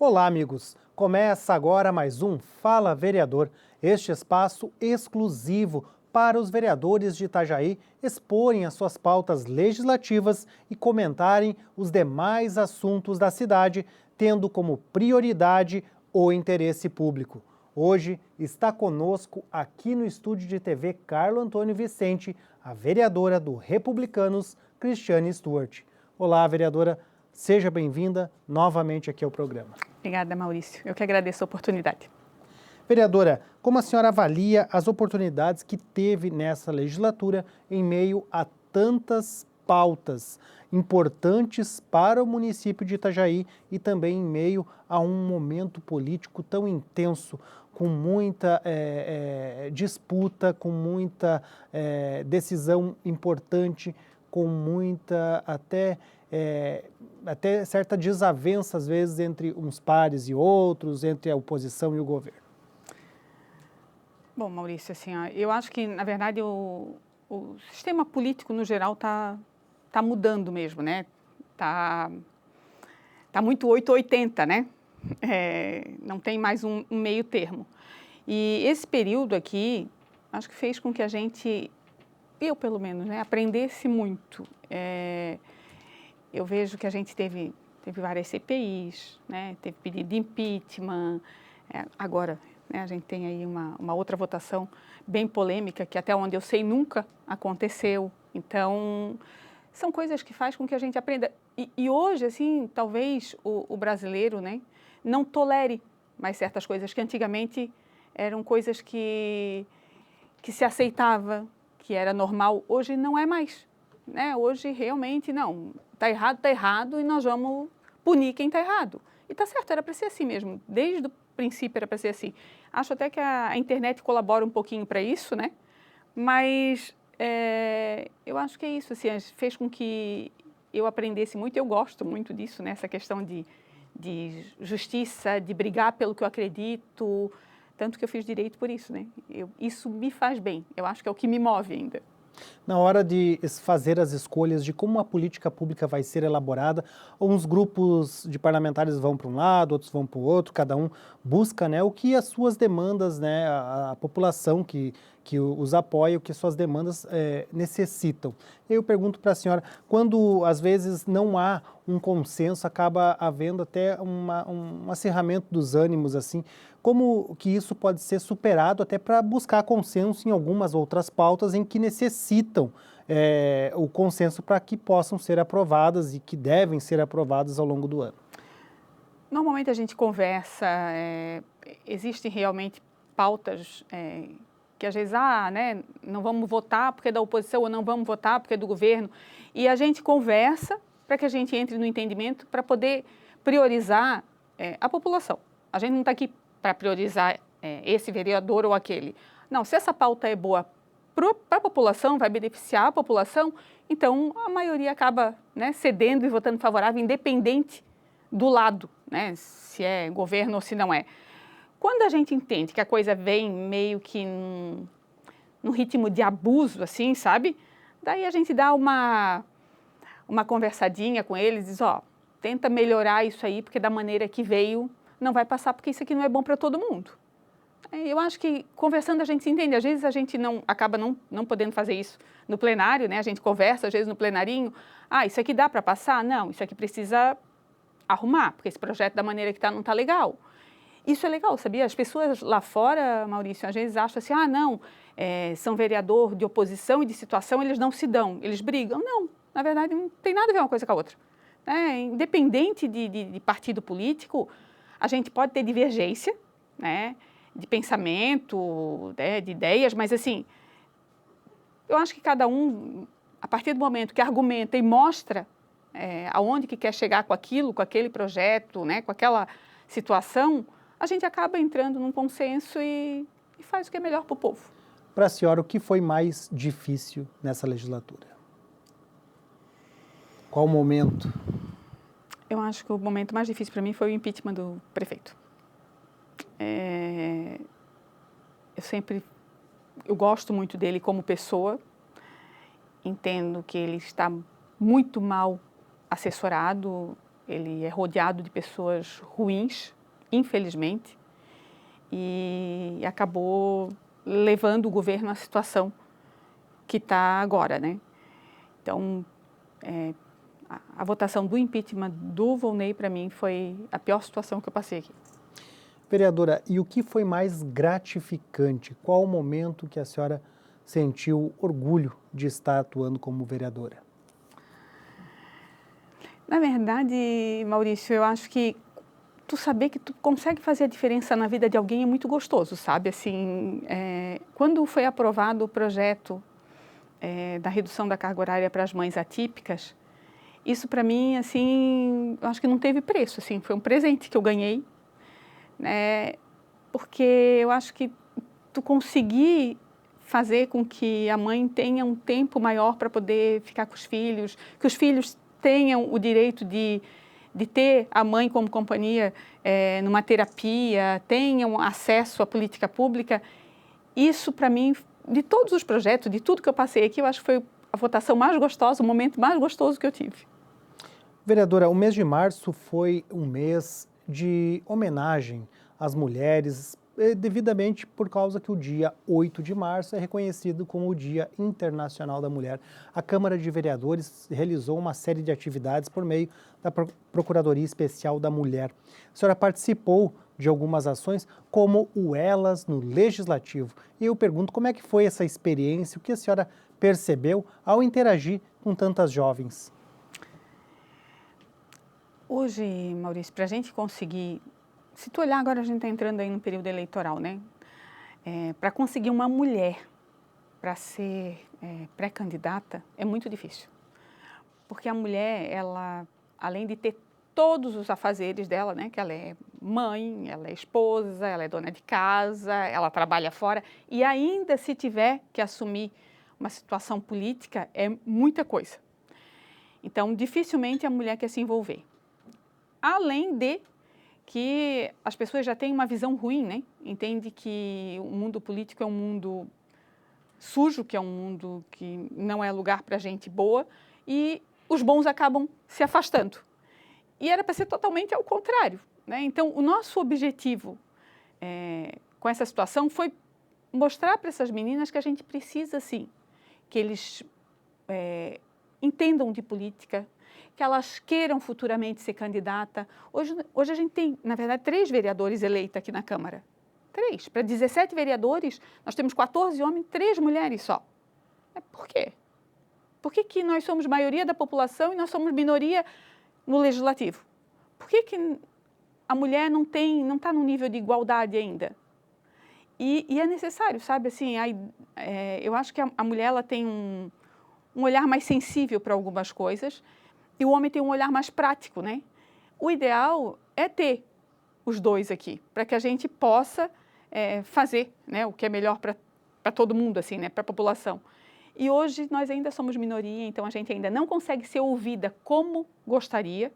Olá, amigos! Começa agora mais um Fala Vereador, este espaço exclusivo para os vereadores de Itajaí exporem as suas pautas legislativas e comentarem os demais assuntos da cidade, tendo como prioridade o interesse público. Hoje está conosco aqui no estúdio de TV Carlo Antônio Vicente, a vereadora do Republicanos, Cristiane Stuart. Olá, vereadora, seja bem-vinda novamente aqui ao programa. Obrigada, Maurício. Eu que agradeço a oportunidade. Vereadora, como a senhora avalia as oportunidades que teve nessa legislatura em meio a tantas pautas importantes para o município de Itajaí e também em meio a um momento político tão intenso, com muita disputa, com muita decisão importante, com muita até certa desavença, às vezes, entre uns pares e outros, entre a oposição e o governo? Bom, Maurício, assim, eu acho que, na verdade, o sistema político, no geral, tá mudando mesmo, né? Tá muito 880, né? Não tem mais um meio termo. E esse período aqui, acho que fez com que a gente, eu pelo menos, né, aprendesse muito. Eu vejo que a gente teve várias CPIs, né? Teve pedido de impeachment, agora, né, a gente tem aí uma outra votação bem polêmica, que até onde eu sei nunca aconteceu. Então, são coisas que faz com que a gente aprenda. E hoje, assim, talvez o brasileiro, né, não tolere mais certas coisas que antigamente eram coisas que se aceitava, que era normal. Hoje não é mais, né? Hoje realmente não. Está errado e nós vamos punir quem está errado. E está certo, era para ser assim mesmo. Desde o princípio era para ser assim. Acho até que a internet colabora um pouquinho para isso, né? Mas eu acho que é isso, assim, fez com que eu aprendesse muito, eu gosto muito disso, né? Essa questão de justiça, de brigar pelo que eu acredito, tanto que eu fiz direito por isso, né? Isso me faz bem, eu acho que é o que me move ainda. Na hora de fazer as escolhas de como a política pública vai ser elaborada, uns grupos de parlamentares vão para um lado, outros vão para o outro, cada um busca, né, o que as suas demandas, né, a população que os apoia, o que suas demandas necessitam. Eu pergunto para a senhora, quando às vezes não há um consenso, acaba havendo até um acirramento dos ânimos, assim, como que isso pode ser superado até para buscar consenso em algumas outras pautas em que necessitam o consenso para que possam ser aprovadas e que devem ser aprovadas ao longo do ano? Normalmente a gente conversa, existem realmente pautas que às vezes, né, não vamos votar porque é da oposição ou não vamos votar porque é do governo, e a gente conversa para que a gente entre no entendimento para poder priorizar a população. A gente não está aqui para priorizar esse vereador ou aquele. Não, se essa pauta é boa para a população, vai beneficiar a população, então a maioria acaba, né, cedendo e votando favorável, independente do lado, né, se é governo ou se não é. Quando a gente entende que a coisa vem meio que num ritmo de abuso, assim, sabe? Daí a gente dá uma conversadinha com eles, diz, tenta melhorar isso aí, porque da maneira que veio não vai passar, porque isso aqui não é bom para todo mundo. Eu acho que conversando a gente se entende. Às vezes a gente acaba não podendo fazer isso no plenário, né? A gente conversa, às vezes no plenarinho, isso aqui dá para passar? Não, isso aqui precisa arrumar, porque esse projeto da maneira que está não está legal. Isso é legal, sabia? As pessoas lá fora, Maurício, às vezes acham assim, não, são vereador de oposição e de situação, eles não se dão, eles brigam. Não, na verdade não tem nada a ver uma coisa com a outra. Independente de partido político, a gente pode ter divergência, né, de pensamento, né, de ideias, mas assim, eu acho que cada um, a partir do momento que argumenta e mostra aonde que quer chegar com aquilo, com aquele projeto, né, com aquela situação, a gente acaba entrando num consenso e faz o que é melhor para o povo. Para a senhora, o que foi mais difícil nessa legislatura? Qual o momento? Eu acho que o momento mais difícil para mim foi o impeachment do prefeito. Eu gosto muito dele como pessoa, entendo que ele está muito mal assessorado, ele é rodeado de pessoas ruins, infelizmente, e acabou levando o governo à situação que está agora, né? Então, a votação do impeachment do Volney, para mim, foi a pior situação que eu passei aqui. Vereadora, e o que foi mais gratificante? Qual o momento que a senhora sentiu orgulho de estar atuando como vereadora? Na verdade, Maurício, eu acho que tu saber que tu consegue fazer a diferença na vida de alguém é muito gostoso, sabe? Assim, quando foi aprovado o projeto da redução da carga horária para as mães atípicas, isso para mim, assim, eu acho que não teve preço, assim, foi um presente que eu ganhei, né? Porque eu acho que tu conseguir fazer com que a mãe tenha um tempo maior para poder ficar com os filhos, que os filhos tenham o direito de ter a mãe como companhia numa terapia, tenham acesso à política pública, isso para mim, de todos os projetos, de tudo que eu passei aqui, eu acho que foi a votação mais gostosa, o momento mais gostoso que eu tive. Vereadora, o mês de março foi um mês de homenagem às mulheres, devidamente por causa que o dia 8 de março é reconhecido como o Dia Internacional da Mulher. A Câmara de Vereadores realizou uma série de atividades por meio da Procuradoria Especial da Mulher. A senhora participou de algumas ações, como o Elas no Legislativo. E eu pergunto como é que foi essa experiência, o que a senhora percebeu ao interagir com tantas jovens? Hoje, Maurício, para a gente conseguir, se tu olhar agora a gente está entrando aí no período eleitoral, né? Para conseguir uma mulher para ser pré-candidata é muito difícil. Porque a mulher, ela, além de ter todos os afazeres dela, né? Que ela é mãe, ela é esposa, ela é dona de casa, ela trabalha fora, e ainda se tiver que assumir uma situação política, é muita coisa. Então, dificilmente a mulher quer se envolver. Além de que as pessoas já têm uma visão ruim, né? Entende que o mundo político é um mundo sujo, que é um mundo que não é lugar para gente boa, e os bons acabam se afastando. E era para ser totalmente ao contrário, né? Então, o nosso objetivo com essa situação foi mostrar para essas meninas que a gente precisa, sim, que eles entendam de política, que elas queiram futuramente ser candidata. Hoje a gente tem, na verdade, 3 vereadores eleitos aqui na Câmara. 3. Para 17 vereadores, nós temos 14 homens, 3 mulheres só. Por quê? Por que nós somos maioria da população e nós somos minoria no Legislativo? Por que a mulher não está no nível de igualdade ainda? E é necessário, sabe? Assim, eu acho que a mulher ela tem um olhar mais sensível para algumas coisas, e o homem tem um olhar mais prático, né? O ideal é ter os dois aqui, para que a gente possa fazer, né, o que é melhor para todo mundo, assim, né, para a população. E hoje nós ainda somos minoria, então a gente ainda não consegue ser ouvida como gostaria,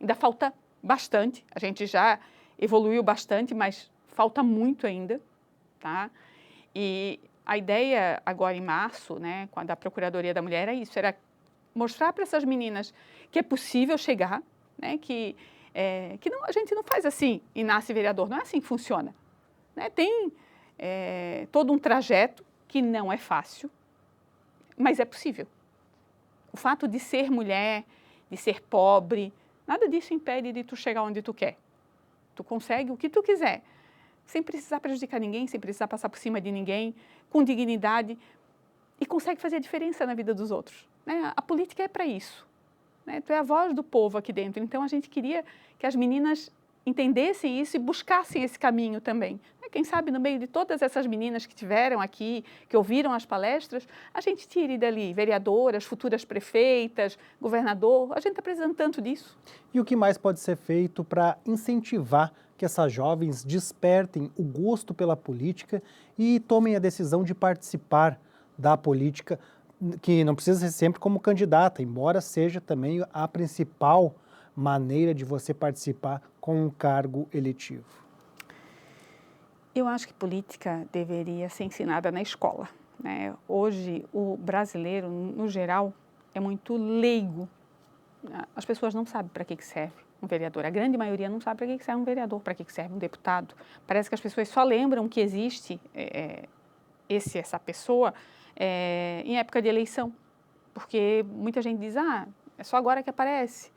ainda falta bastante, a gente já evoluiu bastante, mas falta muito ainda, tá? E a ideia agora em março, né, quando a Procuradoria da Mulher era isso, era mostrar para essas meninas que é possível chegar, né, que não, a gente não faz assim e nasce vereador, não é assim que funciona. Né? Tem todo um trajeto que não é fácil, mas é possível. O fato de ser mulher, de ser pobre, nada disso impede de tu chegar onde tu quer. Tu consegue o que tu quiser, sem precisar prejudicar ninguém, sem precisar passar por cima de ninguém, com dignidade, e consegue fazer a diferença na vida dos outros. Né? A política é para isso. Né? Tu é a voz do povo aqui dentro, então a gente queria que as meninas entendessem isso e buscassem esse caminho também. Quem sabe no meio de todas essas meninas que tiveram aqui, que ouviram as palestras, a gente tire dali vereadoras, futuras prefeitas, governador, a gente está precisando tanto disso. E o que mais pode ser feito para incentivar que essas jovens despertem o gosto pela política e tomem a decisão de participar da política, que não precisa ser sempre como candidata, embora seja também a principal maneira de você participar com um cargo eletivo? Eu acho que política deveria ser ensinada na escola. Né? Hoje, o brasileiro, no geral, é muito leigo. As pessoas não sabem para que serve. um vereador. A grande maioria não sabe para que serve um vereador, para que serve um deputado. Parece que as pessoas só lembram que existe essa pessoa em época de eleição, porque muita gente diz, é só agora que aparece.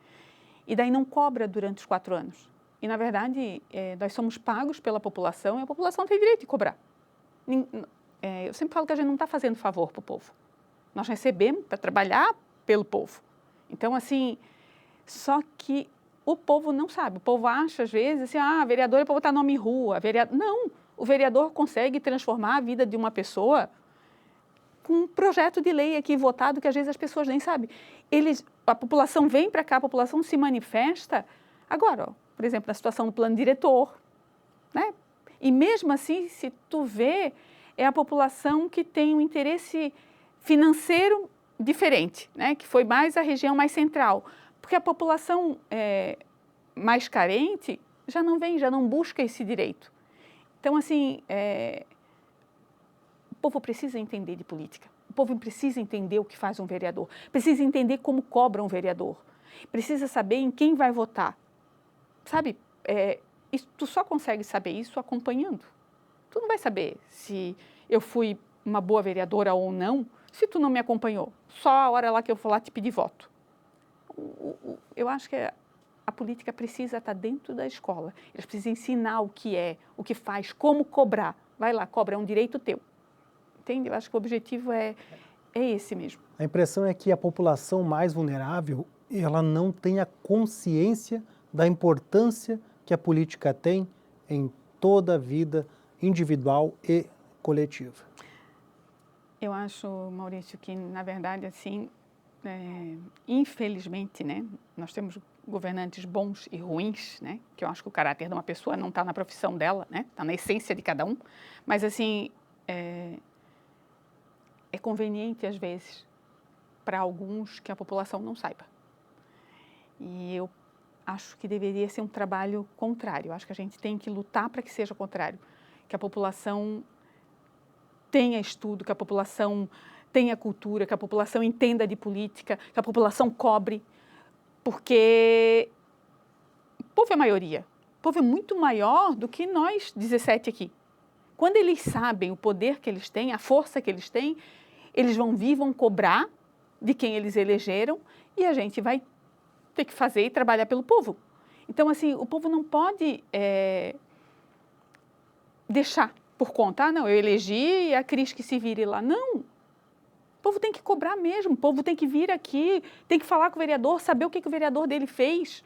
E daí não cobra durante os 4 anos. E, na verdade, nós somos pagos pela população e a população tem direito de cobrar. Eu sempre falo que a gente não está fazendo favor para o povo. Nós recebemos para trabalhar pelo povo. Então, assim, só que o povo não sabe. O povo acha, às vezes, assim, vereador é para botar nome em rua. Não, o vereador consegue transformar a vida de uma pessoa com um projeto de lei aqui votado que, às vezes, as pessoas nem sabem. A população vem para cá, a população se manifesta. Agora, por exemplo, na situação do plano diretor, né? E mesmo assim, se tu vê, é a população que tem um interesse financeiro diferente, né? Que foi mais a região mais central. Porque a população mais carente já não busca esse direito. Então, assim, o povo precisa entender de política. O povo precisa entender o que faz um vereador. Precisa entender como cobra um vereador. Precisa saber em quem vai votar. Sabe, tu só consegue saber isso acompanhando. Tu não vai saber se eu fui uma boa vereadora ou não, se tu não me acompanhou. Só a hora lá que eu for lá te pedir voto. Eu acho que a política precisa estar dentro da escola. Eles precisam ensinar o que é, o que faz, como cobrar. Vai lá, cobra, é um direito teu. Entende? Eu acho que o objetivo é esse mesmo. A impressão é que a população mais vulnerável, ela não tem a consciência da importância que a política tem em toda a vida individual e coletiva. Eu acho, Maurício, que, na verdade, assim, infelizmente, né, nós temos governantes bons e ruins, né, que eu acho que o caráter de uma pessoa não está na profissão dela, né, está na essência de cada um, mas, assim, é conveniente, às vezes, para alguns que a população não saiba. E eu acho que deveria ser um trabalho contrário. Eu acho que a gente tem que lutar para que seja o contrário, que a população tenha estudo, que a população tenha cultura, que a população entenda de política, que a população cobre, porque o povo é maioria. O povo é muito maior do que nós, 17 aqui. Quando eles sabem o poder que eles têm, a força que eles têm, eles vão vir, vão cobrar de quem eles elegeram e a gente vai ter que fazer e trabalhar pelo povo. Então, assim, o povo não pode deixar por conta, não, eu elegi e a Cris que se vire lá. Não, o povo tem que cobrar mesmo, o povo tem que vir aqui, tem que falar com o vereador, saber o que o vereador dele fez,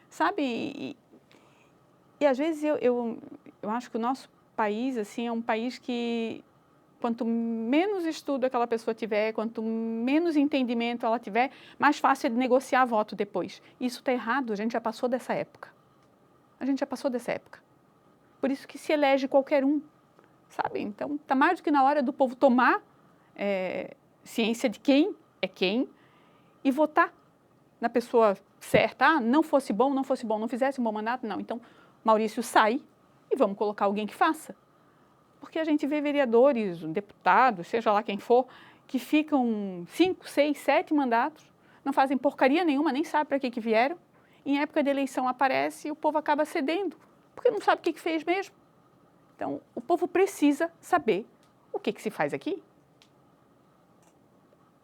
sabe? E às vezes eu acho que o nosso país, assim, é um país que quanto menos estudo aquela pessoa tiver, quanto menos entendimento ela tiver, mais fácil é de negociar voto depois. Isso está errado, a gente já passou dessa época. Por isso que se elege qualquer um, sabe? Então, está mais do que na hora do povo tomar ciência de quem é quem e votar na pessoa certa. Não fosse bom, não fizesse um bom mandato, não. Então, Maurício sai e vamos colocar alguém que faça. Porque a gente vê vereadores, deputados, seja lá quem for, que ficam 5, 6, 7 mandatos, não fazem porcaria nenhuma, nem sabe para que vieram. Em época de eleição aparece e o povo acaba cedendo, porque não sabe o que fez mesmo. Então, o povo precisa saber o que se faz aqui.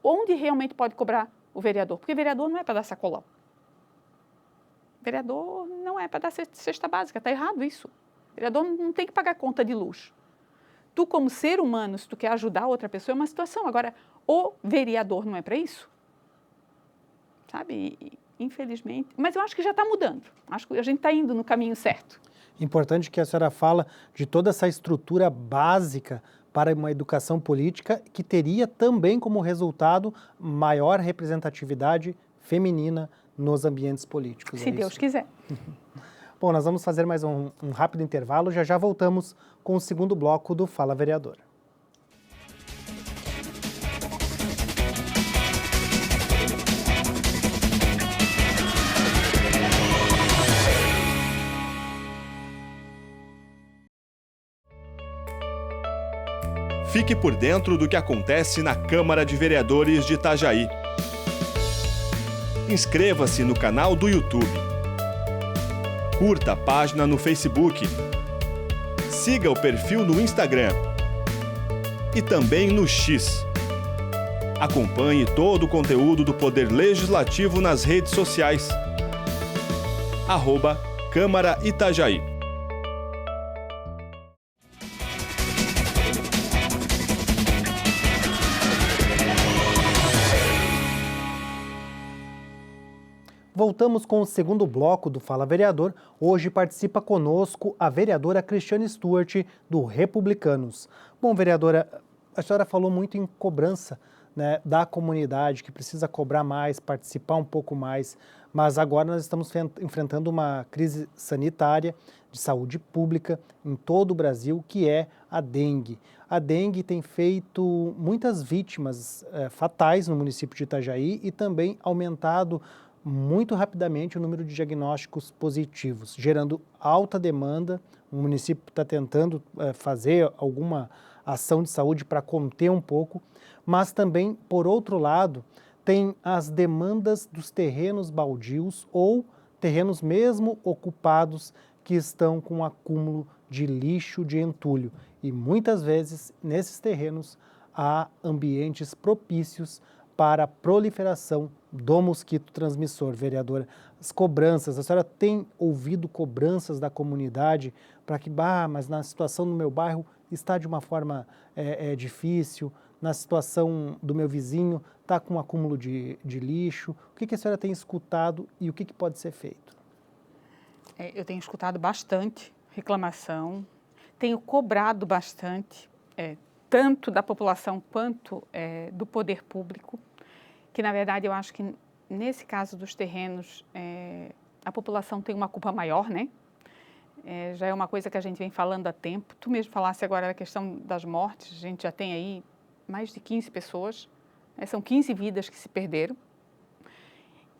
Onde realmente pode cobrar o vereador? Porque vereador não é para dar sacolão. Vereador não é para dar cesta básica, está errado isso. Vereador não tem que pagar conta de luz. Tu, como ser humano, se tu quer ajudar outra pessoa, é uma situação. Agora, o vereador não é para isso? Sabe? Infelizmente. Mas eu acho que já está mudando. Acho que a gente está indo no caminho certo. Importante que a senhora fala de toda essa estrutura básica para uma educação política que teria também como resultado maior representatividade feminina nos ambientes políticos. Se Deus quiser. Bom, nós vamos fazer mais um rápido intervalo, já voltamos com o segundo bloco do Fala Vereadora. Fique por dentro do que acontece na Câmara de Vereadores de Itajaí. Inscreva-se no canal do YouTube. Curta a página no Facebook. Siga o perfil no Instagram. E também no X. Acompanhe todo o conteúdo do Poder Legislativo nas redes sociais. @Câmara Itajaí. Voltamos com o segundo bloco do Fala Vereador. Hoje participa conosco a vereadora Cristiane Stuart, do Republicanos. Bom, vereadora, a senhora falou muito em cobrança, né, da comunidade, que precisa cobrar mais, participar um pouco mais, mas agora nós estamos enfrentando uma crise sanitária de saúde pública em todo o Brasil, que é a dengue. A dengue tem feito muitas vítimas fatais no município de Itajaí e também aumentado muito rapidamente o número de diagnósticos positivos, gerando alta demanda. O município está tentando fazer alguma ação de saúde para conter um pouco, mas também, por outro lado, tem as demandas dos terrenos baldios ou terrenos mesmo ocupados que estão com acúmulo de lixo, de entulho. E muitas vezes, nesses terrenos, há ambientes propícios para a proliferação do mosquito transmissor. Vereadora, as cobranças, a senhora tem ouvido cobranças da comunidade para que, mas na situação do meu bairro está de uma forma difícil, na situação do meu vizinho está com um acúmulo de lixo. O que a senhora tem escutado e o que pode ser feito? Eu tenho escutado bastante reclamação, tenho cobrado bastante, tanto da população quanto do poder público, que na verdade eu acho que nesse caso dos terrenos a população tem uma culpa maior, né? Já é uma coisa que a gente vem falando há tempo. Tu mesmo falasse agora da questão das mortes, a gente já tem aí mais de 15 pessoas, são 15 vidas que se perderam,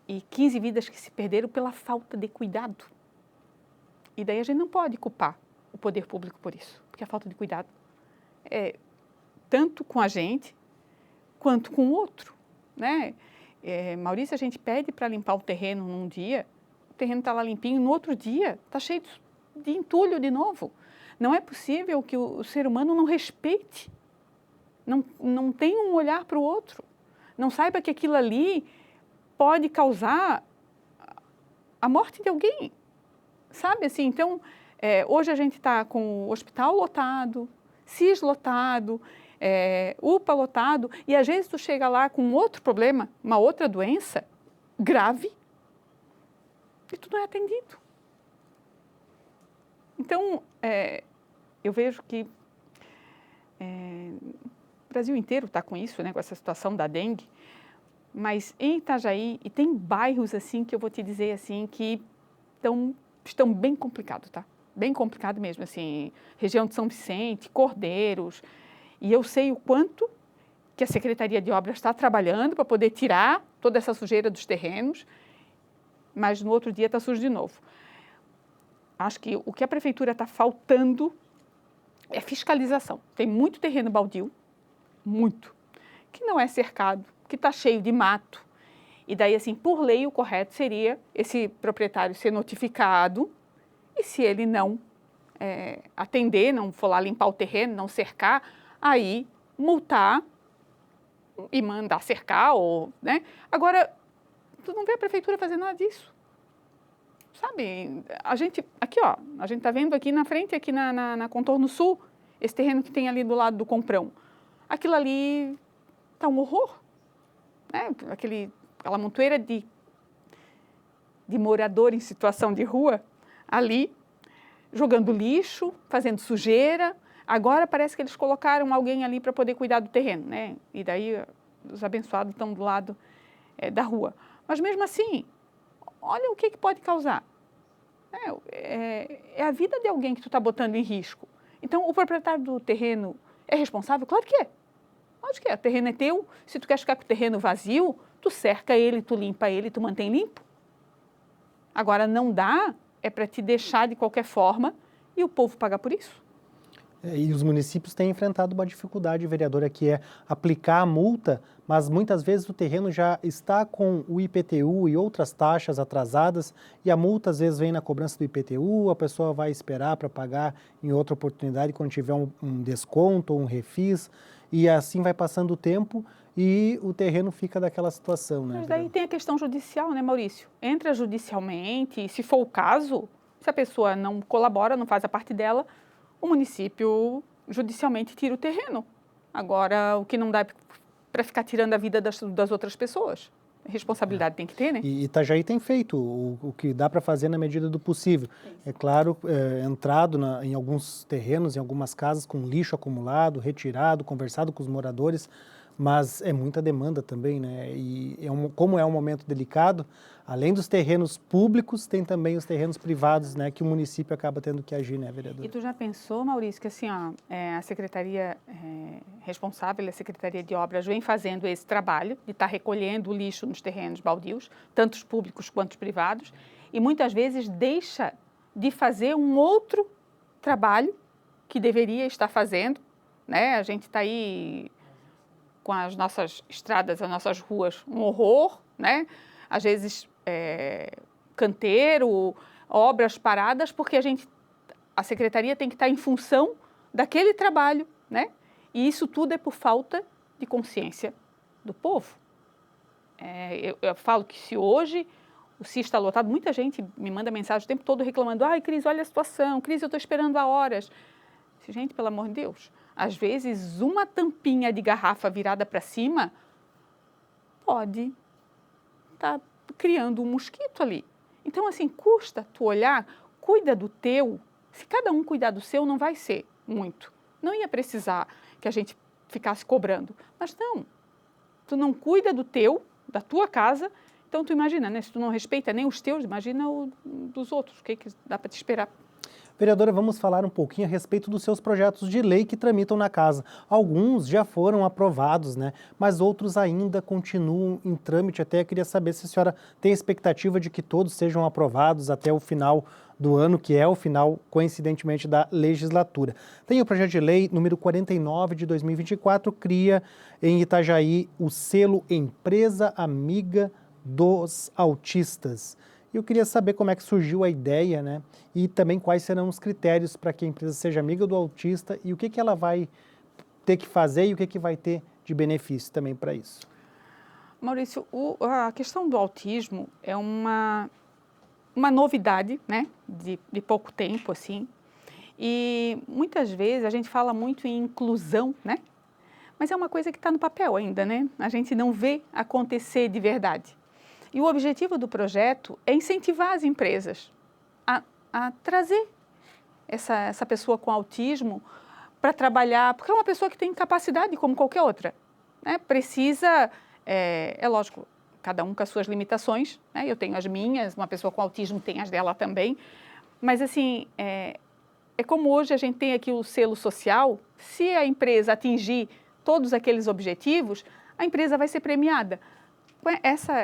e 15 vidas que se perderam pela falta de cuidado. E daí a gente não pode culpar o poder público por isso, porque a falta de cuidado é tanto com a gente quanto com o outro, né? Maurício, a gente pede para limpar o terreno num dia, o terreno está lá limpinho, no outro dia está cheio de entulho de novo. Não é possível que o ser humano não respeite, não tenha um olhar para o outro, não saiba que aquilo ali pode causar a morte de alguém, sabe assim? Então, hoje a gente está com o hospital lotado, CIS lotado, UPA lotado, e às vezes tu chega lá com outro problema, uma outra doença grave, e tu não é atendido. Então, eu vejo que o Brasil inteiro está com isso, né, com essa situação da dengue, mas em Itajaí, e tem bairros assim que eu vou te dizer assim que estão bem complicados, tá? Bem complicado mesmo, assim, região de São Vicente, Cordeiros, e eu sei o quanto que a Secretaria de Obras está trabalhando para poder tirar toda essa sujeira dos terrenos, mas no outro dia está sujo de novo. Acho que o que a Prefeitura está faltando é fiscalização. Tem muito terreno baldio, muito, que não é cercado, que está cheio de mato. E daí, assim, por lei, o correto seria esse proprietário ser notificado e se ele não atender, não for lá limpar o terreno, não cercar, aí multar e mandar cercar, ou, né? Agora, tu não vê a Prefeitura fazer nada disso. Sabe, a gente, aqui ó, a gente está vendo aqui na frente, aqui na Contorno Sul, esse terreno que tem ali do lado do Comprão. Aquilo ali está um horror, né? Aquela montoeira de morador em situação de rua ali, jogando lixo, fazendo sujeira. Agora parece que eles colocaram alguém ali para poder cuidar do terreno, né? E daí os abençoados estão do lado da rua. Mas mesmo assim, olha o que pode causar. É a vida de alguém que tu está botando em risco. Então, o proprietário do terreno é responsável? Claro que é. Lógico que é. O terreno é teu. Se tu quer ficar com o terreno vazio, tu cerca ele, tu limpa ele, tu mantém limpo. Agora, não dá, é para te deixar de qualquer forma e o povo pagar por isso. E os municípios têm enfrentado uma dificuldade, vereadora, que é aplicar a multa, mas muitas vezes o terreno já está com o IPTU e outras taxas atrasadas, e a multa às vezes vem na cobrança do IPTU, a pessoa vai esperar para pagar em outra oportunidade quando tiver um desconto ou um refis, e assim vai passando o tempo e o terreno fica daquela situação, né? Mas daí tem a questão judicial, né, Maurício? Entra judicialmente, e se for o caso, se a pessoa não colabora, não faz a parte dela, o município judicialmente tira o terreno. Agora, o que não dá para ficar tirando a vida das outras pessoas. A responsabilidade tem que ter, né? E Itajaí tem feito o que dá para fazer na medida do possível. É claro, entrado em alguns terrenos, em algumas casas, com lixo acumulado, retirado, conversado com os moradores, mas é muita demanda também, né? E como é um momento delicado, além dos terrenos públicos, tem também os terrenos privados, né? Que o município acaba tendo que agir, né, vereador? E tu já pensou, Maurício, que assim, ó, a secretaria responsável, a Secretaria de Obras, vem fazendo esse trabalho de estar recolhendo o lixo nos terrenos baldios, tanto os públicos quanto os privados, e muitas vezes deixa de fazer um outro trabalho que deveria estar fazendo, né? A gente está aí com as nossas estradas, as nossas ruas, um horror, né? Às vezes canteiro, obras paradas, porque a secretaria tem que estar em função daquele trabalho, né? E isso tudo é por falta de consciência do povo. Eu falo que se hoje o CIS está lotado, muita gente me manda mensagem o tempo todo reclamando, ai, Cris, olha a situação, Cris, eu estou esperando há horas. Gente, pelo amor de Deus, às vezes uma tampinha de garrafa virada para cima pode estar criando um mosquito ali. Então, assim, custa tu olhar, cuida do teu. Se cada um cuidar do seu, não vai ser muito. Não ia precisar que a gente ficasse cobrando. Mas não, tu não cuida do teu, da tua casa, então tu imagina, né? Se tu não respeita nem os teus, imagina o dos outros, o que dá para te esperar. Vereadora, vamos falar um pouquinho a respeito dos seus projetos de lei que tramitam na casa. Alguns já foram aprovados, né? Mas outros ainda continuam em trâmite. Até queria saber se a senhora tem expectativa de que todos sejam aprovados até o final do ano, que é o final, coincidentemente, da legislatura. Tem o projeto de lei número 49 de 2024, cria em Itajaí o selo Empresa Amiga dos Autistas. Eu queria saber como é que surgiu a ideia, né? E também quais serão os critérios para que a empresa seja amiga do autista e o que ela vai ter que fazer e o que vai ter de benefício também para isso. Maurício, a questão do autismo é uma novidade, né? De pouco tempo, assim. E muitas vezes a gente fala muito em inclusão, né? Mas é uma coisa que está no papel ainda, né? A gente não vê acontecer de verdade. E o objetivo do projeto é incentivar as empresas a trazer essa pessoa com autismo para trabalhar, porque é uma pessoa que tem capacidade como qualquer outra, né? Precisa, é lógico, cada um com as suas limitações, né? Eu tenho as minhas, uma pessoa com autismo tem as dela também, mas assim, é como hoje a gente tem aqui o selo social, se a empresa atingir todos aqueles objetivos, a empresa vai ser premiada.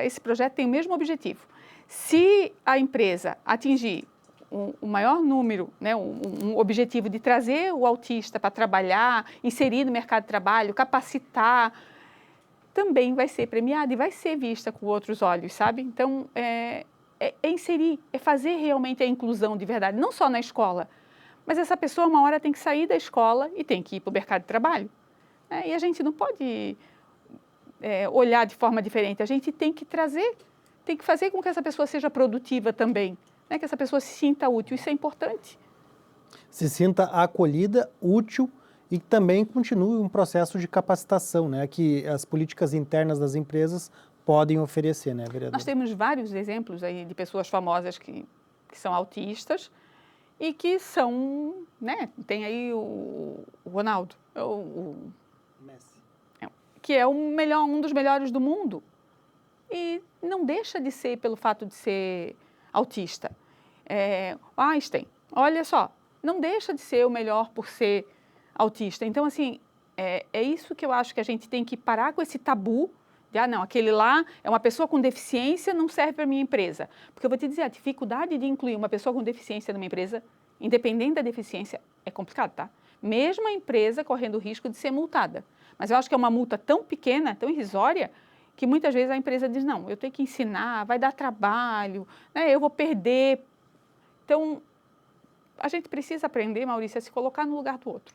Esse projeto tem o mesmo objetivo. Se a empresa atingir o maior número, né, um objetivo de trazer o autista para trabalhar, inserir no mercado de trabalho, capacitar, também vai ser premiada e vai ser vista com outros olhos, sabe? Então, é inserir, é fazer realmente a inclusão de verdade, não só na escola, mas essa pessoa uma hora tem que sair da escola e tem que ir para o mercado de trabalho. E a gente não pode olhar de forma diferente, a gente tem que trazer, tem que fazer com que essa pessoa seja produtiva também, né? Que essa pessoa se sinta útil, isso é importante. Se sinta acolhida, útil e também continue um processo de capacitação, né? Que as políticas internas das empresas podem oferecer, né, vereador? Nós temos vários exemplos aí de pessoas famosas que são autistas e que são, né? Tem aí o Ronaldo, o Messi, que é um dos melhores do mundo e não deixa de ser pelo fato de ser autista. Einstein, olha só, não deixa de ser o melhor por ser autista. Então, assim, é isso que eu acho que a gente tem que parar com esse tabu de, não, aquele lá é uma pessoa com deficiência, não serve para a minha empresa. Porque eu vou te dizer, a dificuldade de incluir uma pessoa com deficiência numa empresa, independente da deficiência, é complicado, tá? mesmo a empresa correndo o risco de ser multada. Mas eu acho que é uma multa tão pequena, tão irrisória, que muitas vezes a empresa diz, não, eu tenho que ensinar, vai dar trabalho, né, eu vou perder. Então, a gente precisa aprender, Maurício, a se colocar no lugar do outro.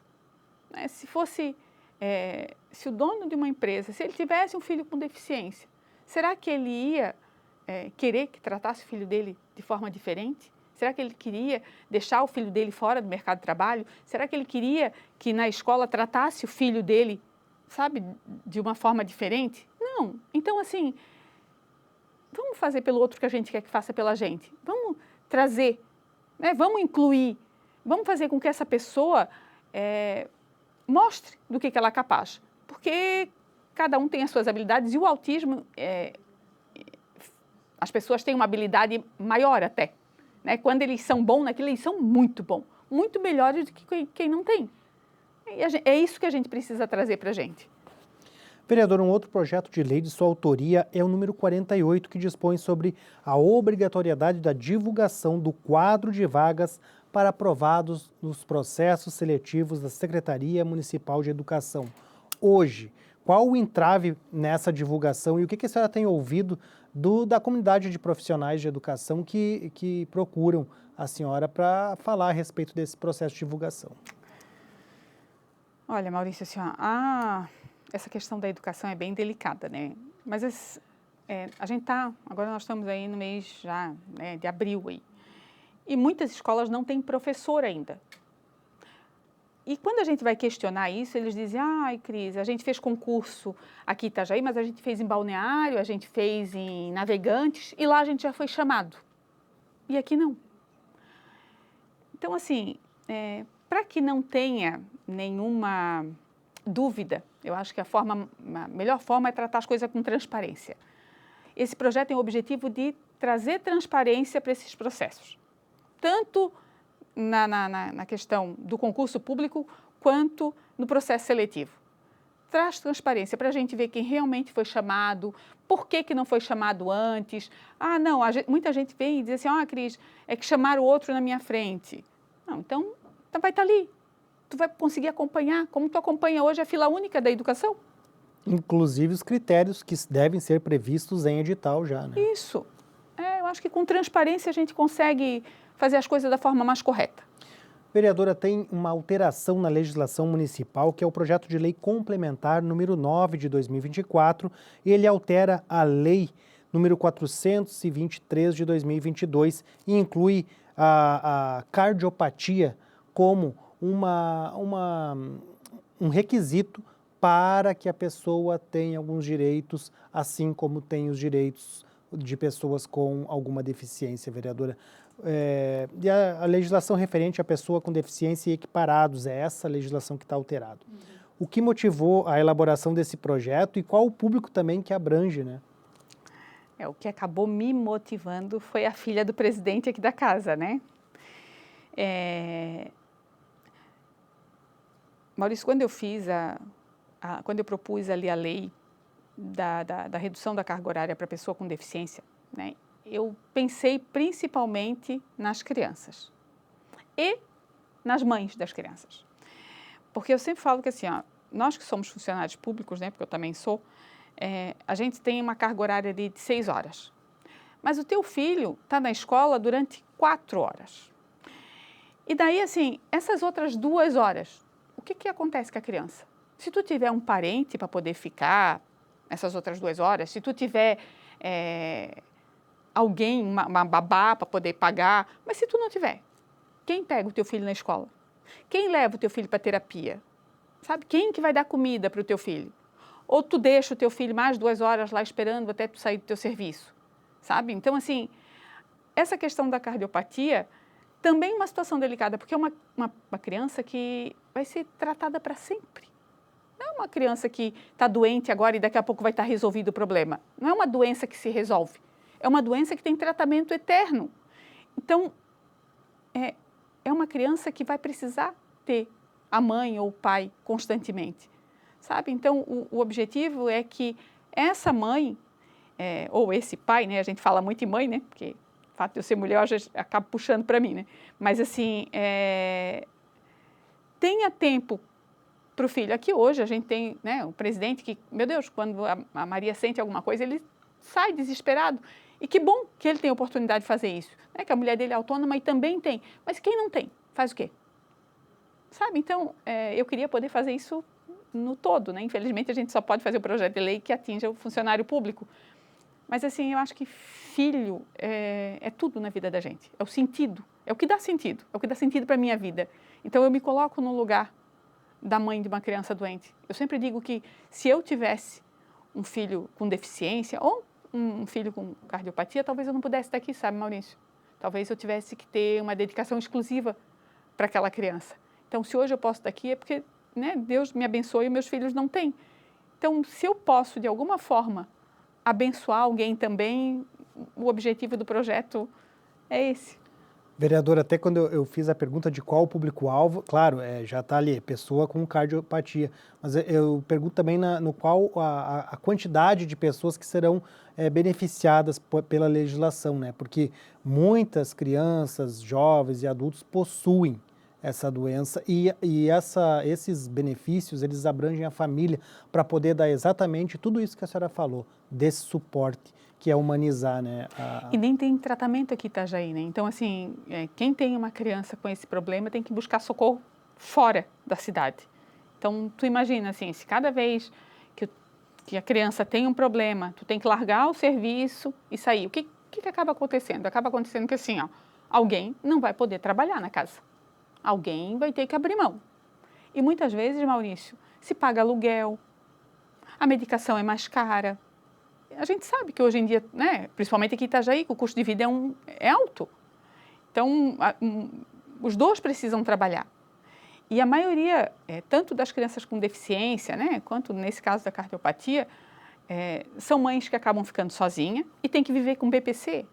Né? Se o dono de uma empresa, se ele tivesse um filho com deficiência, será que ele ia querer que tratasse o filho dele de forma diferente? Será que ele queria deixar o filho dele fora do mercado de trabalho? Será que ele queria que na escola tratasse o filho dele, sabe, de uma forma diferente? Não. Então, assim, vamos fazer pelo outro que a gente quer que faça pela gente. Vamos trazer, né? Vamos incluir, vamos fazer com que essa pessoa mostre do que ela é capaz. Porque cada um tem as suas habilidades e o autismo, as pessoas têm uma habilidade maior até. Né? Quando eles são bons naquilo, eles são muito bons, muito melhores do que quem não tem. E é isso que a gente precisa trazer para a gente. Vereador, um outro projeto de lei de sua autoria é o número 48, que dispõe sobre a obrigatoriedade da divulgação do quadro de vagas para aprovados nos processos seletivos da Secretaria Municipal de Educação. Hoje, qual o entrave nessa divulgação e o que a senhora tem ouvido da comunidade de profissionais de educação que procuram a senhora para falar a respeito desse processo de divulgação? Olha, Maurício, assim, essa questão da educação é bem delicada, né? Mas a gente agora nós estamos aí no mês já, né, de abril aí, e muitas escolas não têm professor ainda. E quando a gente vai questionar isso, eles dizem, ai, Cris, a gente fez concurso aqui em Itajaí, mas a gente fez em Balneário, a gente fez em Navegantes, e lá a gente já foi chamado. E aqui não. Então, assim, para que não tenha nenhuma dúvida, eu acho que a melhor forma é tratar as coisas com transparência. Esse projeto tem o objetivo de trazer transparência para esses processos. Tanto na questão do concurso público, quanto no processo seletivo. Traz transparência para a gente ver quem realmente foi chamado, por que não foi chamado antes. Não, muita gente vem e diz assim, Cris, é que chamaram o outro na minha frente. Não, então vai estar ali. Tu vai conseguir acompanhar, como tu acompanha hoje a fila única da educação. Inclusive os critérios que devem ser previstos em edital já, né? Isso. Eu acho que com transparência a gente consegue fazer as coisas da forma mais correta. Vereadora, tem uma alteração na legislação municipal, que é o projeto de lei complementar número 9 de 2024, e ele altera a lei número 423 de 2022 e inclui a cardiopatia como um requisito para que a pessoa tenha alguns direitos, assim como tem os direitos de pessoas com alguma deficiência, vereadora. E a legislação referente à pessoa com deficiência e equiparados, é essa legislação que está alterada. O que motivou a elaboração desse projeto e qual o público também que abrange, né? O que acabou me motivando foi a filha do presidente aqui da casa, né? Maurício, quando eu propus ali a lei da redução da carga horária para pessoa com deficiência, né? Eu pensei principalmente nas crianças e nas mães das crianças. Porque eu sempre falo que assim, nós que somos funcionários públicos, né, porque eu também sou, a gente tem uma carga horária de 6 horas. Mas o teu filho está na escola durante 4 horas. E daí, assim, essas outras 2 horas, o que acontece com a criança? Se tu tiver um parente para poder ficar essas outras 2 horas, se tu tiver alguém, uma babá para poder pagar, mas se tu não tiver, quem pega o teu filho na escola? Quem leva o teu filho para terapia? Sabe? Quem que vai dar comida para o teu filho? Ou tu deixa o teu filho mais 2 horas lá esperando até tu sair do teu serviço? Sabe? Então, assim, essa questão da cardiopatia também é uma situação delicada, porque é uma criança que vai ser tratada para sempre. Não é uma criança que está doente agora e daqui a pouco vai estar resolvido o problema. Não é uma doença que se resolve. É uma doença que tem tratamento eterno. Então, é uma criança que vai precisar ter a mãe ou o pai constantemente, sabe? Então, o objetivo é que essa mãe, ou esse pai, né? A gente fala muito em mãe, né? Porque o fato de eu ser mulher, eu acabo puxando para mim, né? Mas, assim, tenha tempo para o filho. Aqui hoje a gente tem, né, o presidente que, meu Deus, quando a Maria sente alguma coisa, ele sai desesperado. E que bom que ele tem a oportunidade de fazer isso, né? Que a mulher dele é autônoma e também tem. Mas quem não tem, faz o quê? Sabe? Então, eu queria poder fazer isso no todo, né? Infelizmente, a gente só pode fazer o projeto de lei que atinja o funcionário público. Mas, assim, eu acho que filho é tudo na vida da gente. É o sentido, é o que dá sentido para a minha vida. Então, eu me coloco no lugar da mãe de uma criança doente. Eu sempre digo que se eu tivesse um filho com deficiência ou um filho com cardiopatia, talvez eu não pudesse estar aqui, sabe, Maurício? Talvez eu tivesse que ter uma dedicação exclusiva para aquela criança. Então, se hoje eu posso estar aqui é porque, né, Deus me abençoe e meus filhos não têm. Então, se eu posso, de alguma forma, abençoar alguém também, o objetivo do projeto é esse. Vereador, até quando eu fiz a pergunta de qual o público-alvo, claro, já está ali, pessoa com cardiopatia, mas eu pergunto também no qual a quantidade de pessoas que serão beneficiadas pela legislação, né? Porque muitas crianças, jovens e adultos possuem essa doença e esses benefícios, eles abrangem a família para poder dar exatamente tudo isso que a senhora falou, desse suporte, que é humanizar, né? E nem tem tratamento aqui em Itajaí, né? Então, assim, quem tem uma criança com esse problema tem que buscar socorro fora da cidade. Então, tu imagina, assim, se cada vez que a criança tem um problema, tu tem que largar o serviço e sair. O que acaba acontecendo? Acaba acontecendo que, assim, alguém não vai poder trabalhar na casa. Alguém vai ter que abrir mão. E muitas vezes, Maurício, se paga aluguel, a medicação é mais cara. A gente sabe que hoje em dia, né, principalmente aqui em Itajaí, que o custo de vida é alto. Então, os dois precisam trabalhar. E a maioria, tanto das crianças com deficiência, né, quanto nesse caso da cardiopatia, são mães que acabam ficando sozinhas e têm que viver com BPC.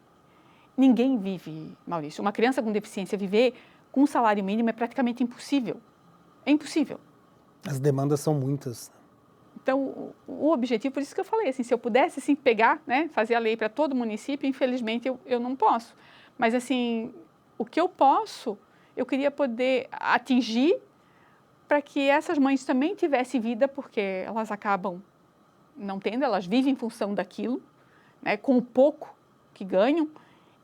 Ninguém vive, Maurício. Uma criança com deficiência viver com um salário mínimo é praticamente impossível. É impossível. As demandas são muitas. Então, o objetivo, por isso que eu falei, assim, se eu pudesse assim, pegar, né, fazer a lei para todo município, infelizmente eu não posso. Mas, assim, o que eu posso, eu queria poder atingir para que essas mães também tivessem vida, porque elas acabam não tendo, elas vivem em função daquilo, né, com o pouco que ganham,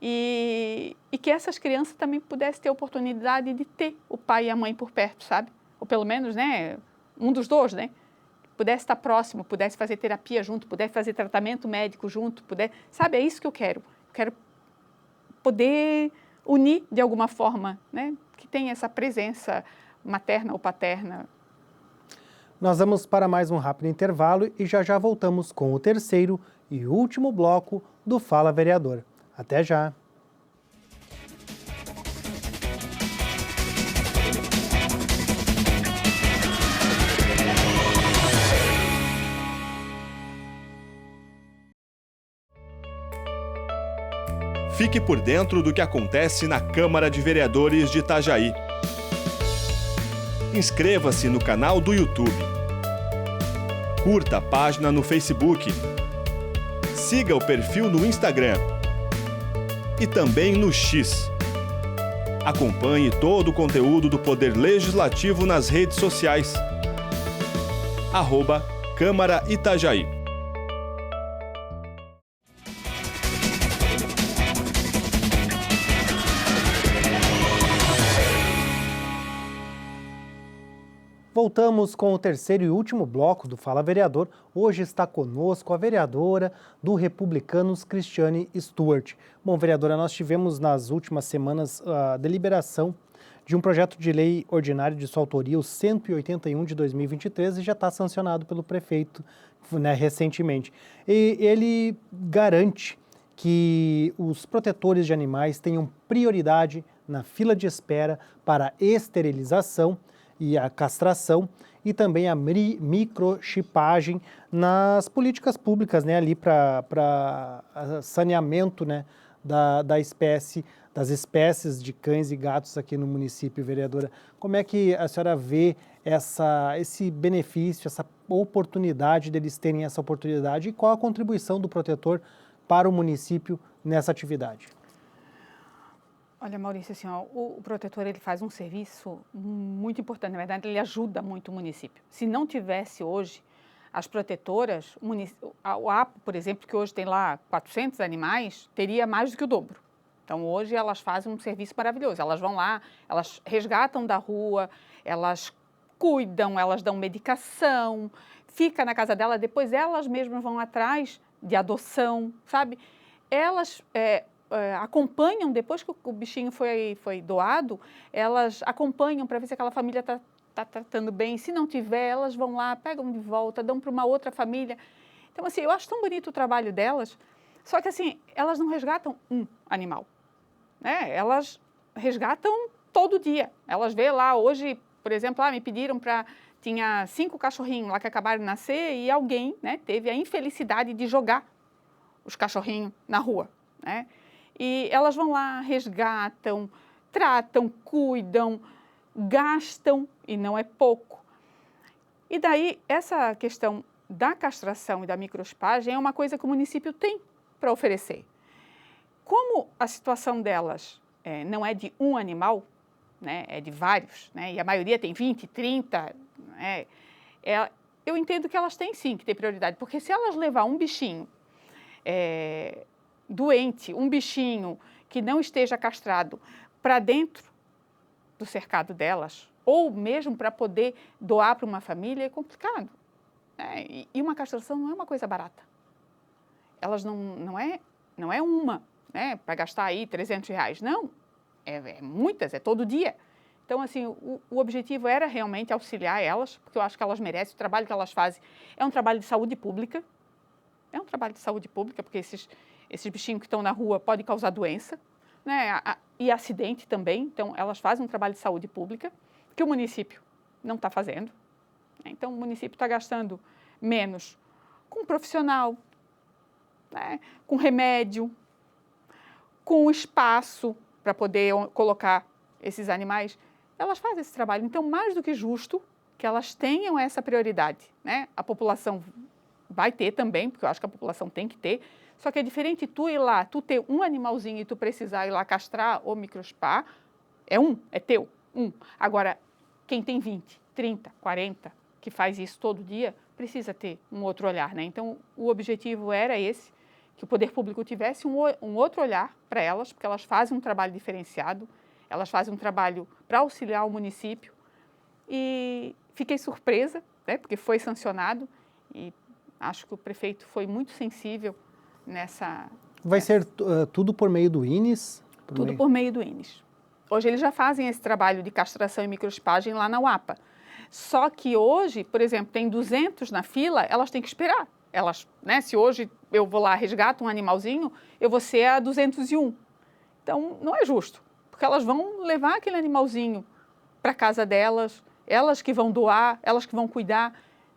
e que essas crianças também pudessem ter a oportunidade de ter o pai e a mãe por perto, sabe? Ou pelo menos, né, um dos dois, né? Pudesse estar próximo, pudesse fazer terapia junto, pudesse fazer tratamento médico junto, sabe, é isso que eu quero. Eu quero poder unir de alguma forma, né, que tenha essa presença materna ou paterna. Nós vamos para mais um rápido intervalo e já voltamos com o terceiro e último bloco do Fala Vereador. Até já! Fique por dentro do que acontece na Câmara de Vereadores de Itajaí. Inscreva-se no canal do YouTube. Curta a página no Facebook. Siga o perfil no Instagram. E também no X. Acompanhe todo o conteúdo do Poder Legislativo nas redes sociais. @Câmara Itajaí. Voltamos com o terceiro e último bloco do Fala Vereador. Hoje está conosco a vereadora do Republicanos, Cristiane Stuart. Bom, vereadora, nós tivemos nas últimas semanas a deliberação de um projeto de lei ordinário de sua autoria, o 181 de 2023, e já está sancionado pelo prefeito, né, recentemente. E ele garante que os protetores de animais tenham prioridade na fila de espera para esterilização e a castração e também a microchipagem nas políticas públicas, né, ali para saneamento, né, das espécies de cães e gatos aqui no município, vereadora. Como é que a senhora vê esse benefício, essa oportunidade deles terem essa oportunidade e qual a contribuição do protetor para o município nessa atividade? Olha, Maurício, assim, ó, o protetor ele faz um serviço muito importante. Na verdade, ele ajuda muito o município. Se não tivesse hoje as protetoras, o APO, por exemplo, que hoje tem lá 400 animais, teria mais do que o dobro. Então, hoje elas fazem um serviço maravilhoso. Elas vão lá, elas resgatam da rua, elas cuidam, elas dão medicação, fica na casa dela, depois elas mesmas vão atrás de adoção, sabe? Elas acompanham, depois que o bichinho foi doado, elas acompanham para ver se aquela família está tratando bem. Se não tiver, elas vão lá, pegam de volta, dão para uma outra família. Então, assim, eu acho tão bonito o trabalho delas, só que, assim, elas não resgatam um animal, né? Elas resgatam todo dia. Elas vê lá, hoje, por exemplo, me pediram para... Tinha 5 cachorrinhos lá que acabaram de nascer e alguém, né, teve a infelicidade de jogar os cachorrinhos na rua, né? E elas vão lá, resgatam, tratam, cuidam, gastam, e não é pouco. E daí, essa questão da castração e da microchipagem é uma coisa que o município tem para oferecer. Como a situação delas não é de um animal, né, é de vários, né, e a maioria tem 20, 30, eu entendo que elas têm sim que ter prioridade, porque se elas levar um bichinho doente, um bichinho que não esteja castrado para dentro do cercado delas, ou mesmo para poder doar para uma família, é complicado, né? E uma castração não é uma coisa barata. Elas não é uma, né, para gastar aí R$300, não, é muitas, é todo dia. Então, assim, o objetivo era realmente auxiliar elas, porque eu acho que elas merecem, o trabalho que elas fazem é um trabalho de saúde pública, porque esses bichinhos que estão na rua podem causar doença, né, e acidente também. Então, elas fazem um trabalho de saúde pública, que o município não está fazendo. Então, o município está gastando menos com profissional, né, com remédio, com espaço para poder colocar esses animais. Elas fazem esse trabalho. Então, mais do que justo que elas tenham essa prioridade, né? A população vai ter também, porque eu acho que a população tem que ter, só que é diferente tu ir lá, tu ter um animalzinho e tu precisar ir lá castrar ou microchipar, é teu, um. Agora, quem tem 20, 30, 40, que faz isso todo dia, precisa ter um outro olhar, né? Então, o objetivo era esse, que o poder público tivesse um outro olhar para elas, porque elas fazem um trabalho diferenciado, elas fazem um trabalho para auxiliar o município, e fiquei surpresa, né, porque foi sancionado, e acho que o prefeito foi muito sensível nessa... Vai ser tudo por meio do INES? Por meio do INES. Hoje eles já fazem esse trabalho de castração e microchipagem lá na UAPA. Só que hoje, por exemplo, tem 200 na fila, elas têm que esperar. Elas, né, se hoje eu vou lá, resgato um animalzinho, eu vou ser a 201. Então, não é justo, porque elas vão levar aquele animalzinho para a casa delas, elas que vão doar, elas que vão cuidar.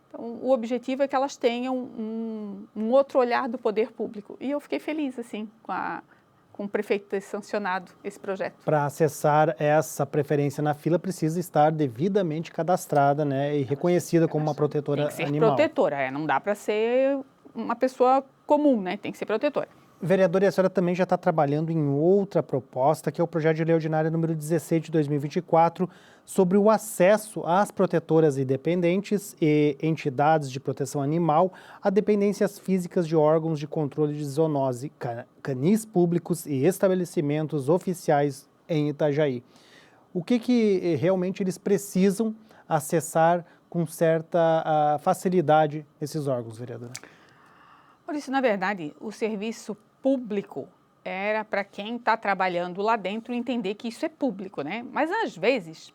Então, o objetivo é que elas tenham um outro olhar do poder público. E eu fiquei feliz, assim, com o prefeito ter sancionado esse projeto. Para acessar essa preferência na fila, precisa estar devidamente cadastrada, né, e reconhecida como uma protetora animal. Tem que ser protetora, não dá para ser uma pessoa comum, né, tem que ser protetora. Vereadora, e a senhora também já está trabalhando em outra proposta, que é o projeto de lei ordinária número 16 de 2024, sobre o acesso às protetoras independentes e entidades de proteção animal a dependências físicas de órgãos de controle de zoonose, canis públicos e estabelecimentos oficiais em Itajaí. O que realmente eles precisam acessar com certa facilidade esses órgãos, vereadora? Por isso, na verdade, o serviço público era para quem está trabalhando lá dentro entender que isso é público, né? Mas, às vezes,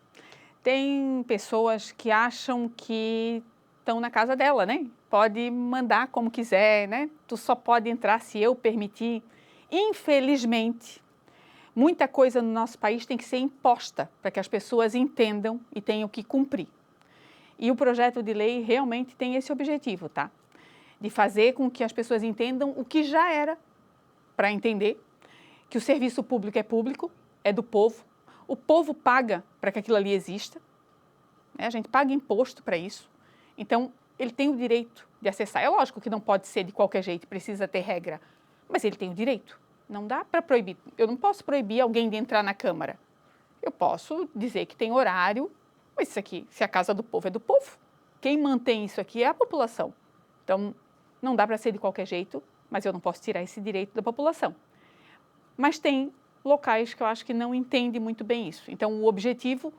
tem pessoas que acham que estão na casa dela, né? Pode mandar como quiser, né? Tu só pode entrar se eu permitir. Infelizmente, muita coisa no nosso país tem que ser imposta para que as pessoas entendam e tenham que cumprir. E o projeto de lei realmente tem esse objetivo, tá? De fazer com que as pessoas entendam o que já era para entender, que o serviço público, é do povo, o povo paga para que aquilo ali exista, né? A gente paga imposto para isso, então ele tem o direito de acessar. É lógico que não pode ser de qualquer jeito, precisa ter regra, mas ele tem o direito. Não dá para proibir. Eu não posso proibir alguém de entrar na Câmara. Eu posso dizer que tem horário, mas isso aqui, se a casa do povo é do povo, quem mantém isso aqui é a população. Então, não dá para ser de qualquer jeito, mas eu não posso tirar esse direito da população. Mas tem locais que eu acho que não entendem muito bem isso. Então, o objetivo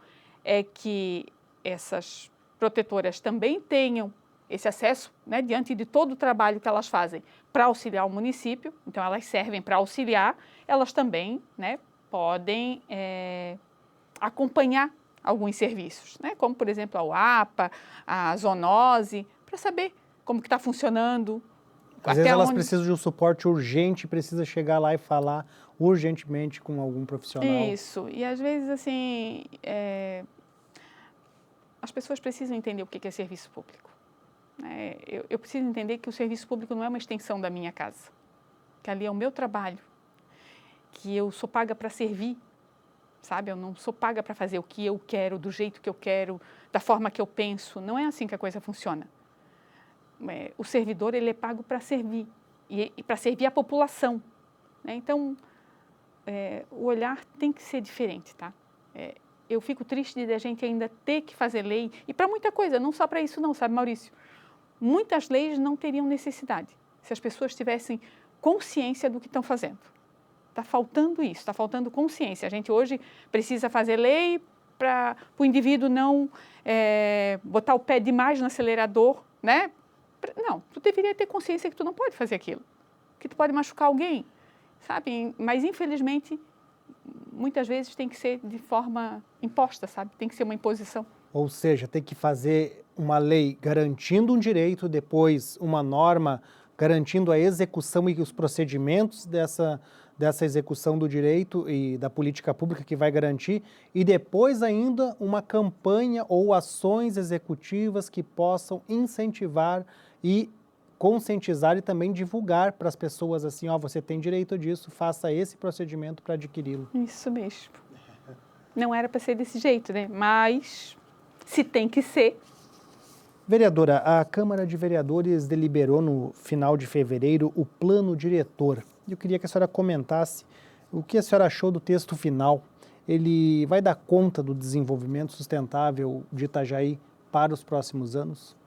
é que essas protetoras também tenham esse acesso, né, diante de todo o trabalho que elas fazem para auxiliar o município. Então, elas servem para auxiliar, elas também, né, podem acompanhar alguns serviços, né, como, por exemplo, a UAPA, a zoonose, para saber como que está funcionando. Às vezes elas precisam de um suporte urgente, precisa chegar lá e falar urgentemente com algum profissional. Isso, e às vezes, assim, as pessoas precisam entender o que é serviço público. Eu preciso entender que o serviço público não é uma extensão da minha casa, que ali é o meu trabalho, que eu sou paga para servir, sabe? Eu não sou paga para fazer o que eu quero, do jeito que eu quero, da forma que eu penso. Não é assim que a coisa funciona. O servidor, ele é pago para servir, e para servir a população, né? Então, o olhar tem que ser diferente, tá? Eu fico triste de a gente ainda ter que fazer lei, e para muita coisa, não só para isso não, sabe, Maurício? Muitas leis não teriam necessidade se as pessoas tivessem consciência do que estão fazendo. Está faltando isso, está faltando consciência. A gente hoje precisa fazer lei para o indivíduo não botar o pé demais no acelerador, né? Não, tu deveria ter consciência que tu não pode fazer aquilo, que tu pode machucar alguém, sabe? Mas, infelizmente, muitas vezes tem que ser de forma imposta, sabe? Tem que ser uma imposição. Ou seja, tem que fazer uma lei garantindo um direito, depois uma norma garantindo a execução e os procedimentos dessa execução do direito e da política pública que vai garantir, e depois ainda uma campanha ou ações executivas que possam incentivar e conscientizar e também divulgar para as pessoas assim, ó, você tem direito disso, faça esse procedimento para adquiri-lo. Isso mesmo. Não era para ser desse jeito, né? Mas se tem que ser. Vereadora, a Câmara de Vereadores deliberou no final de fevereiro o plano diretor. Eu queria que a senhora comentasse o que a senhora achou do texto final. Ele vai dar conta do desenvolvimento sustentável de Itajaí para os próximos anos?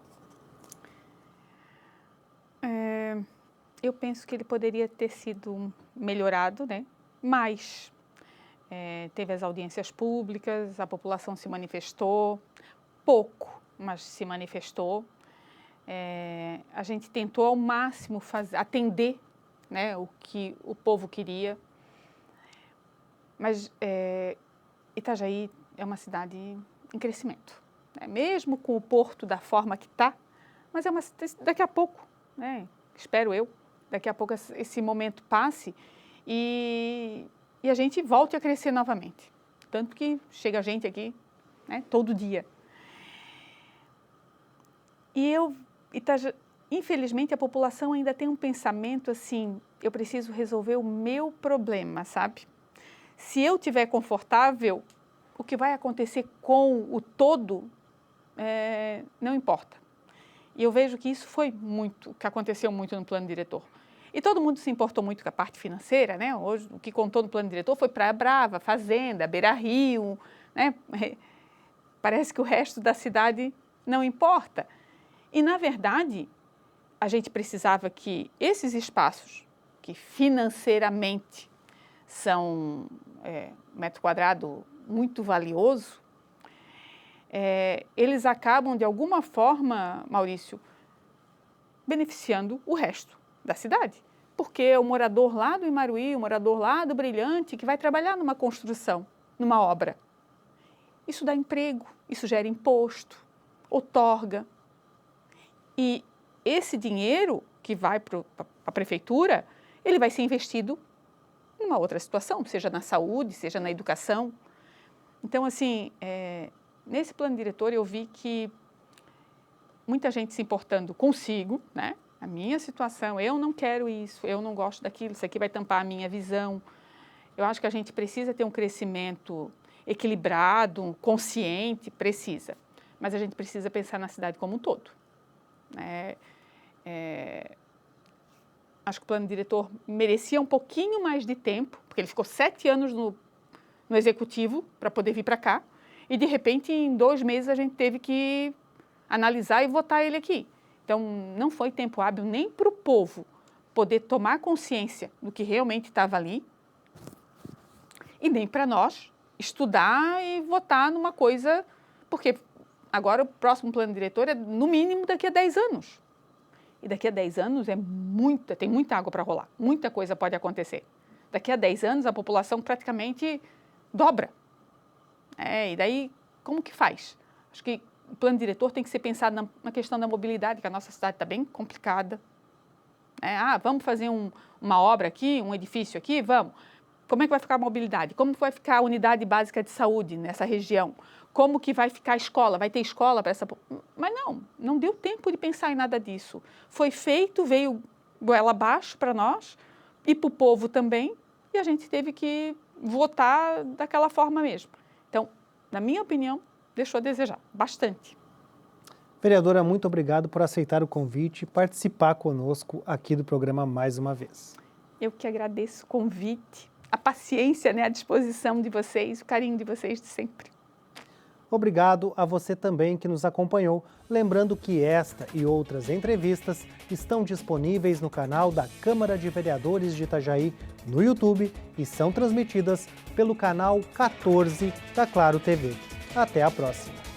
Eu penso que ele poderia ter sido melhorado, né? Mas teve as audiências públicas, a população se manifestou, pouco, mas se manifestou. A gente tentou ao máximo atender, né, o que o povo queria, mas Itajaí é uma cidade em crescimento, né? Mesmo com o porto da forma que está, mas daqui a pouco, né, espero eu, daqui a pouco esse momento passe e a gente volte a crescer novamente, tanto que chega gente aqui, né, todo dia. E infelizmente, a população ainda tem um pensamento assim, eu preciso resolver o meu problema, sabe? Se eu estiver confortável, o que vai acontecer com o todo não importa. E eu vejo que isso foi que aconteceu muito no plano diretor. E todo mundo se importou muito com a parte financeira, né? Hoje, o que contou no plano diretor foi Praia Brava, Fazenda, Beira Rio, né? Parece que o resto da cidade não importa. E, na verdade, a gente precisava que esses espaços, que financeiramente são metro quadrado muito valioso, eles acabam, de alguma forma, Maurício, beneficiando o resto da cidade. Porque o morador lá do Imaruí, o morador lá do Brilhante, que vai trabalhar numa construção, numa obra, isso dá emprego, isso gera imposto, outorga. E esse dinheiro que vai para a prefeitura, ele vai ser investido numa outra situação, seja na saúde, seja na educação. Então, assim, nesse plano diretor eu vi que muita gente se importando consigo, né? A minha situação, eu não quero isso, eu não gosto daquilo, isso aqui vai tampar a minha visão. Eu acho que a gente precisa ter um crescimento equilibrado, consciente, precisa. Mas a gente precisa pensar na cidade como um todo. Acho que o plano diretor merecia um pouquinho mais de tempo, porque ele ficou 7 anos no executivo para poder vir para cá, e de repente em 2 meses a gente teve que analisar e votar ele aqui. Então não foi tempo hábil nem para o povo poder tomar consciência do que realmente estava ali, e nem para nós estudar e votar numa coisa, porque agora o próximo plano diretor é no mínimo daqui a 10 anos. E daqui a 10 anos tem muita água para rolar, muita coisa pode acontecer. Daqui a 10 anos a população praticamente dobra. E daí, como que faz? Acho que o plano diretor tem que ser pensado na questão da mobilidade, que a nossa cidade está bem complicada. Vamos fazer uma obra aqui, um edifício aqui? Vamos. Como é que vai ficar a mobilidade? Como vai ficar a unidade básica de saúde nessa região? Como que vai ficar a escola? Vai ter escola para essa... Mas não deu tempo de pensar em nada disso. Foi feito, veio goela abaixo para nós e para o povo também, e a gente teve que votar daquela forma mesmo. Então, na minha opinião, deixou a desejar bastante. Vereadora, muito obrigado por aceitar o convite e participar conosco aqui do programa mais uma vez. Eu que agradeço o convite, a paciência, a disposição de vocês, o carinho de vocês de sempre. Obrigado a você também que nos acompanhou. Lembrando que esta e outras entrevistas estão disponíveis no canal da Câmara de Vereadores de Itajaí no YouTube e são transmitidas pelo canal 14 da Claro TV. Até a próxima!